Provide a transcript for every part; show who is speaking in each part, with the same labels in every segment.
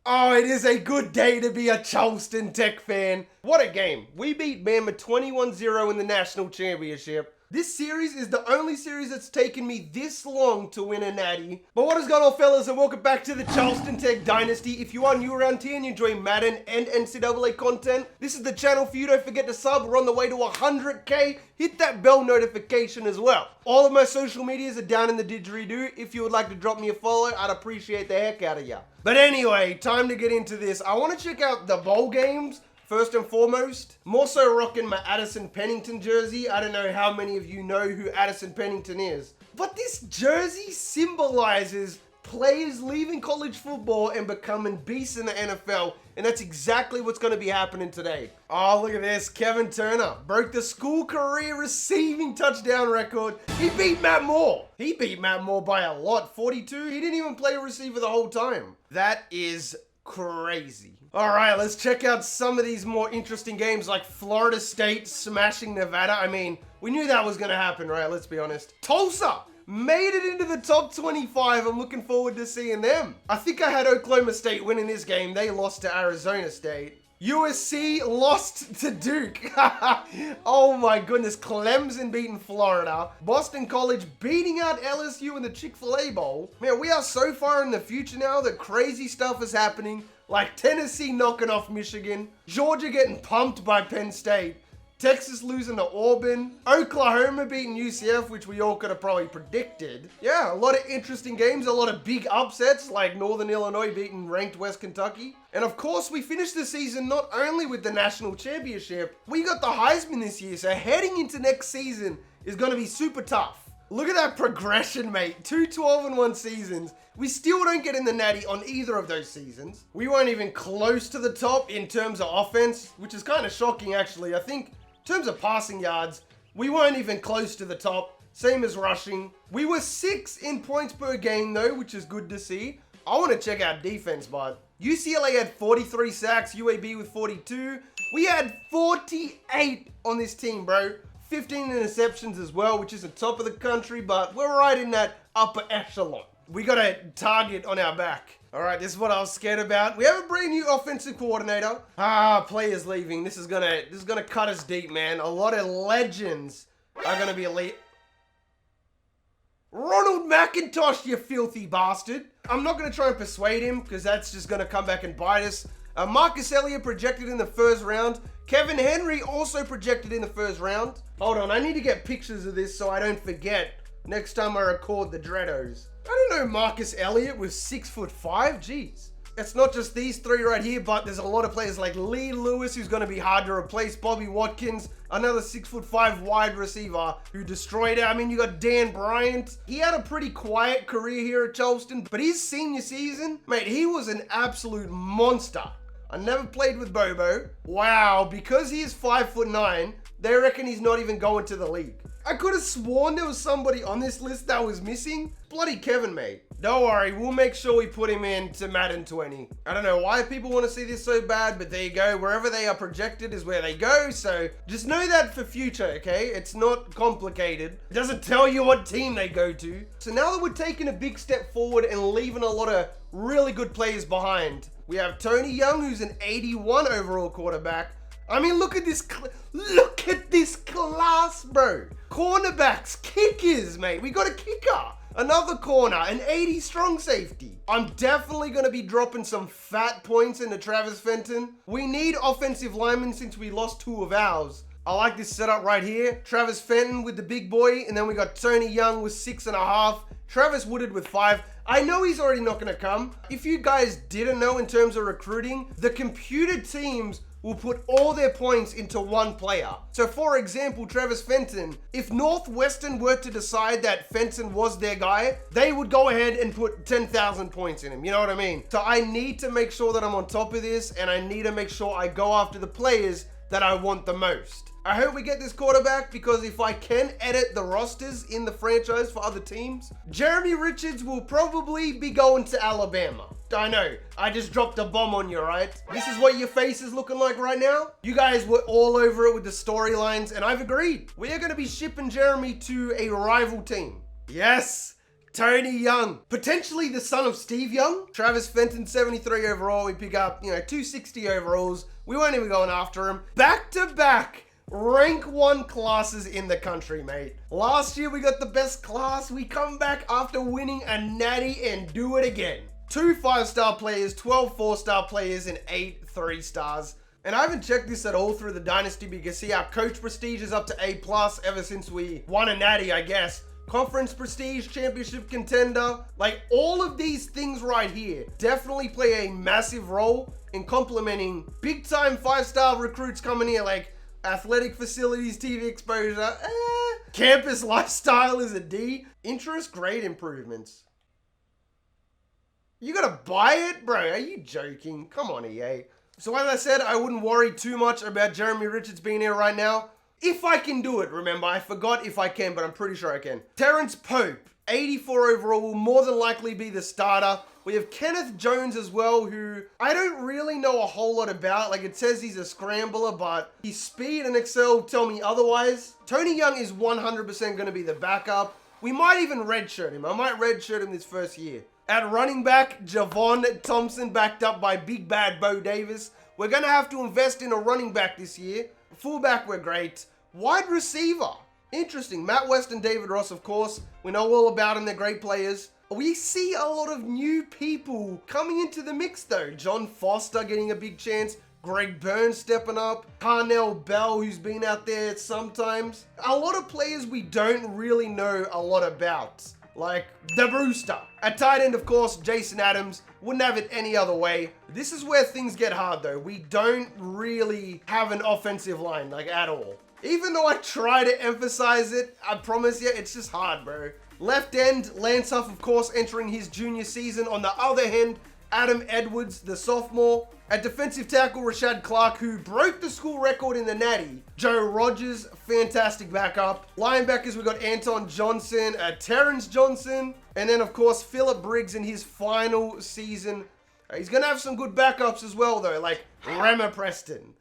Speaker 1: Oh, it is a good day to be a Charleston Tech fan. What a game. We beat Bama 21-0 in the national championship. This series is the only series that's taken me this long to win a natty. But what is going on, fellas, and welcome back to the Charleston Tech Dynasty. If you are new around here and you enjoy Madden and NCAA content, this is the channel for you. Don't forget to sub. We're on the way to 100K. Hit that bell notification as well. All of my social medias are down in the didgeridoo. If you would like to drop me a follow, I'd appreciate the heck out of ya. But anyway, time to get into this. I want to check out the bowl games. First and foremost, I'm also rocking my Addison Pennington jersey. I don't know how many of you know who Addison Pennington is, but this jersey symbolizes players leaving college football and becoming beasts in the NFL, and that's exactly what's going to be happening today. Oh, look at this. Kevin Turner broke the school career receiving touchdown record. He beat Matt Moore. He beat Matt Moore by a lot, 42. He didn't even play receiver the whole time. That is crazy. All right, let's check out some of these more interesting games like Florida State smashing Nevada. I mean, we knew that was going to happen, right? Let's be honest. Tulsa made it into the top 25. I'm looking forward to seeing them. I think I had Oklahoma State winning this game. They lost to Arizona State. USC lost to Duke. Oh my goodness. Clemson beating Florida. Boston College beating out LSU in the Chick-fil-A Bowl. Man, we are so far in the future now that crazy stuff is happening. Like Tennessee knocking off Michigan, Georgia getting pumped by Penn State, Texas losing to Auburn, Oklahoma beating UCF, which we all could have probably predicted. Yeah, a lot of interesting games, a lot of big upsets like Northern Illinois beating ranked West Kentucky. And of course, we finished the season not only with the national championship, we got the Heisman this year, so heading into next season is going to be super tough. Look at that progression, mate. 2 12-1 seasons. We still don't get in the natty on either of those seasons. We weren't even close to the top in terms of offense, which is kind of shocking, actually. I think in terms of passing yards, we weren't even close to the top. Same as rushing. We were 6th in points per game, though, which is good to see. I want to check out defense, bud. UCLA had 43 sacks, UAB with 42. We had 48 on this team, bro. 15 interceptions as well, which isn't top of the country, but we're right in that upper echelon. We got a target on our back. All right, this is what I was scared about. We have a brand new offensive coordinator. Players leaving. This is gonna cut us deep, man. A lot of legends are gonna be elite. Ronald McIntosh, you filthy bastard. I'm not gonna try and persuade him because that's just gonna come back and bite us. Marcus Elliott projected in the first round. Kevin Henry also projected in the first round. Hold on, I need to get pictures of this so I don't forget next time I record the Dreados. I don't know Marcus Elliott was 6'5". Jeez. It's not just these three right here, but there's a lot of players like Lee Lewis, who's going to be hard to replace. Bobby Watkins, another 6'5" wide receiver who destroyed it. I mean, you got Dan Bryant. He had a pretty quiet career here at Charleston, but his senior season, mate, he was an absolute monster. I never played with Bobo. Wow, because he is 5'9", they reckon he's not even going to the league. I could have sworn there was somebody on this list that was missing. Bloody Kevin, mate. Don't worry, we'll make sure we put him in to Madden 20. I don't know why people want to see this so bad, but there you go. Wherever they are projected is where they go, so just know that for future, okay? It's not complicated. It doesn't tell you what team they go to. So now that we're taking a big step forward and leaving a lot of really good players behind, we have Tony Young, who's an 81 overall quarterback. I mean, look at this class, bro. Cornerbacks, kickers, mate. We got a kicker. Another corner, an 80 strong safety. I'm definitely going to be dropping some fat points into Travis Fenton. We need offensive linemen since we lost 2 of ours. I like this setup right here. Travis Fenton with the big boy, and then we got Tony Young with 6.5. Travis Woodard with 5. I know he's already not going to come. If you guys didn't know in terms of recruiting, the computer teams will put all their points into one player. So for example, Travis Fenton, if Northwestern were to decide that Fenton was their guy, they would go ahead and put 10,000 points in him. You know what I mean? So I need to make sure that I'm on top of this, and I need to make sure I go after the players that I want the most. I hope we get this quarterback, because if I can edit the rosters in the franchise for other teams, Jeremy Richards will probably be going to Alabama. I know, I just dropped a bomb on you, right? This is what your face is looking like right now. You guys were all over it with the storylines, and I've agreed. We are going to be shipping Jeremy to a rival team. Yes, Tony Young, potentially the son of Steve Young. Travis Fenton, 73 overall. We pick up, 260 overalls. We weren't even going after him. Back-to-back rank 1 classes in the country, mate. Last year we got the best class. We come back after winning a natty and do it again. 2 5-star players, 12 4-star players, and 8 3-stars. And I haven't checked this at all through the Dynasty, but you can see our coach prestige is up to A+ ever since we won a natty, I guess. Conference prestige, championship contender, like all of these things right here definitely play a massive role in complementing big time 5-star recruits coming here, like athletic facilities, TV exposure, campus lifestyle is a D, interest grade improvements. You gotta buy it, bro? Are you joking? Come on, EA. So as I said, I wouldn't worry too much about Jeremy Richards being here right now. If I can do it, remember, I forgot if I can, but I'm pretty sure I can. Terence Pope, 84 overall, will more than likely be the starter. We have Kenneth Jones as well, who I don't really know a whole lot about. Like, it says he's a scrambler, but his speed and Excel tell me otherwise. Tony Young is 100% going to be the backup. We might even redshirt him. I might redshirt him this first year. At running back, Javon Thompson, backed up by big bad Bo Davis. We're going to have to invest in a running back this year. Fullback, we're great. Wide receiver, interesting. Matt West and David Ross, of course. We know all about them. They're great players. We see a lot of new people coming into the mix, though. John Foster getting a big chance. Greg Burns stepping up. Carnell Bell, who's been out there sometimes. A lot of players we don't really know a lot about, like the Brewster. At tight end, of course, Jason Adams. Wouldn't have it any other way. This is where things get hard, though. We don't really have an offensive line, like, at all. Even though I try to emphasize it, I promise you, it's just hard, bro. Left end, Lance Huff, of course, entering his junior season. On the other hand, Adam Edwards, the sophomore. At defensive tackle, Rashad Clark, who broke the school record in the natty. Joe Rogers, fantastic backup. Linebackers, we got Anton Johnson, Terrence Johnson. And then, of course, Phillip Briggs in his final season. He's going to have some good backups as well, though, like Rama Preston.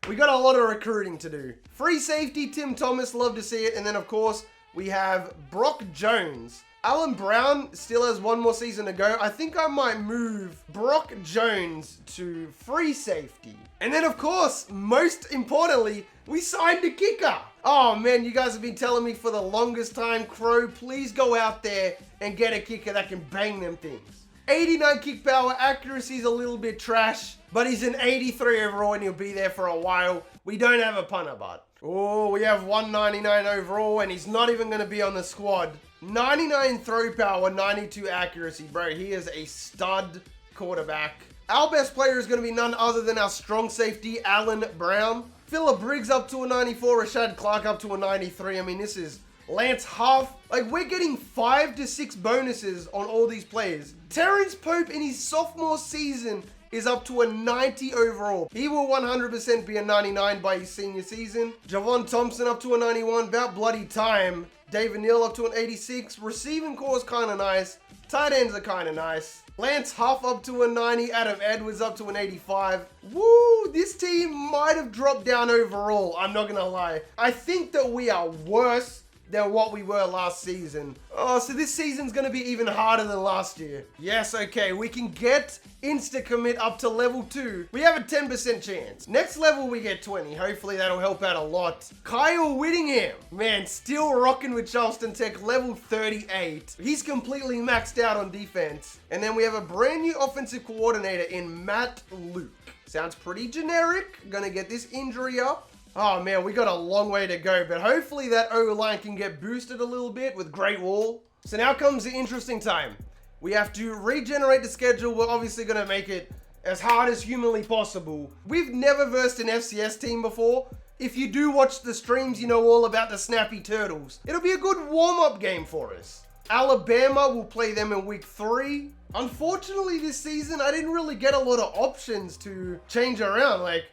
Speaker 1: We got a lot of recruiting to do. Free safety, Tim Thomas, love to see it. And then, of course, we have Brock Jones. Alan Brown still has 1 more season to go. I think I might move Brock Jones to free safety. And then, of course, most importantly, we signed a kicker. Oh, man, you guys have been telling me for the longest time, Crow, please go out there and get a kicker that can bang them things. 89 kick power, accuracy is a little bit trash, but he's an 83 overall and he'll be there for a while. We don't have a punter, but. Oh, we have 199 overall and he's not even going to be on the squad. 99 throw power, 92 accuracy, bro. He is a stud quarterback. Our best player is going to be none other than our strong safety, Alan Brown. Phillip Briggs up to a 94, Rashad Clark up to a 93. I mean, this is Lance Huff. Like, we're getting 5 to 6 bonuses on all these players. Terence Pope in his sophomore season is up to a 90 overall. He will 100% be a 99 by his senior season. Javon Thompson up to a 91, about bloody time. David Neal up to an 86. Receiving core is kind of nice. Tight ends are kind of nice. Lance Huff up to a 90. Adam Edwards up to an 85. Woo! This team might have dropped down overall. I'm not going to lie. I think that we are worse than what we were last season. Oh, so this season's going to be even harder than last year. Yes, okay, we can get insta-commit up to level 2. We have a 10% chance. Next level, we get 20. Hopefully, that'll help out a lot. Kyle Whittingham. Man, still rocking with Charleston Tech, level 38. He's completely maxed out on defense. And then we have a brand new offensive coordinator in Matt Luke. Sounds pretty generic. Gonna get this injury up. Oh man, we got a long way to go, but hopefully that O-line can get boosted a little bit with Great Wall. So now comes the interesting time. We have to regenerate the schedule. We're obviously going to make it as hard as humanly possible. We've never versed an FCS team before. If you do watch the streams, you know all about the Snappy Turtles. It'll be a good warm-up game for us. Alabama will play them in week 3. Unfortunately, this season, I didn't really get a lot of options to change around. Like,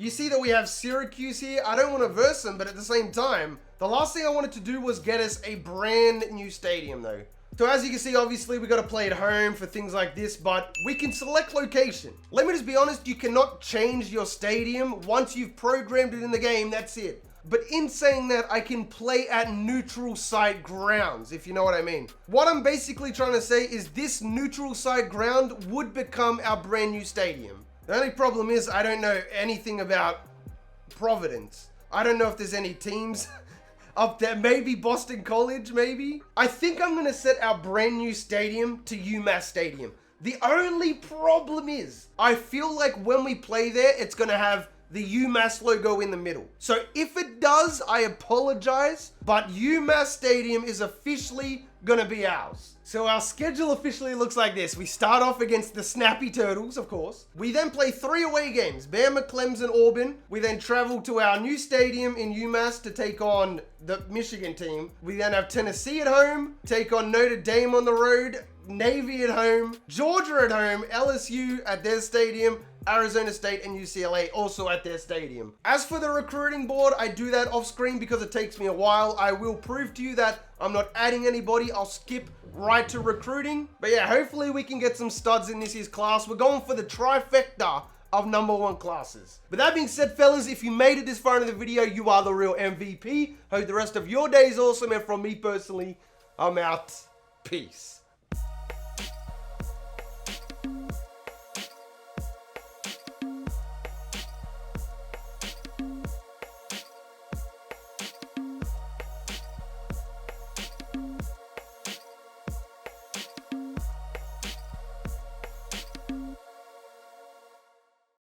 Speaker 1: you see that we have Syracuse here. I don't want to verse them, but at the same time, the last thing I wanted to do was get us a brand new stadium, though. So as you can see, obviously, we got to play at home for things like this, but we can select location. Let me just be honest, you cannot change your stadium. Once you've programmed it in the game, that's it. But in saying that, I can play at neutral site grounds, if you know what I mean. What I'm basically trying to say is this neutral site ground would become our brand new stadium. The only problem is I don't know anything about Providence. I don't know if there's any teams up there. Maybe Boston College, maybe? I think I'm gonna set our brand new stadium to Umass Stadium. The only problem is, I feel like when we play there, it's gonna have the UMass logo in the middle. So if it does, I apologize, but UMass Stadium is officially gonna be ours. So our schedule officially looks like this. We start off against the Snappy Turtles, of course. We then play 3 away games, Bama, Clemson, Auburn. We then travel to our new stadium in UMass to take on the Michigan team. We then have Tennessee at home, take on Notre Dame on the road, Navy at home, Georgia at home, LSU at their stadium, Arizona State and UCLA also at their stadium. As for the recruiting board, I do that off screen because it takes me a while. I will prove to you that I'm not adding anybody. I'll skip right to recruiting. But yeah, hopefully we can get some studs in this year's class. We're going for the trifecta of #1 classes. But that being said, fellas, if you made it this far into the video, you are the real MVP. Hope the rest of your day is awesome. And from me personally, I'm out. Peace.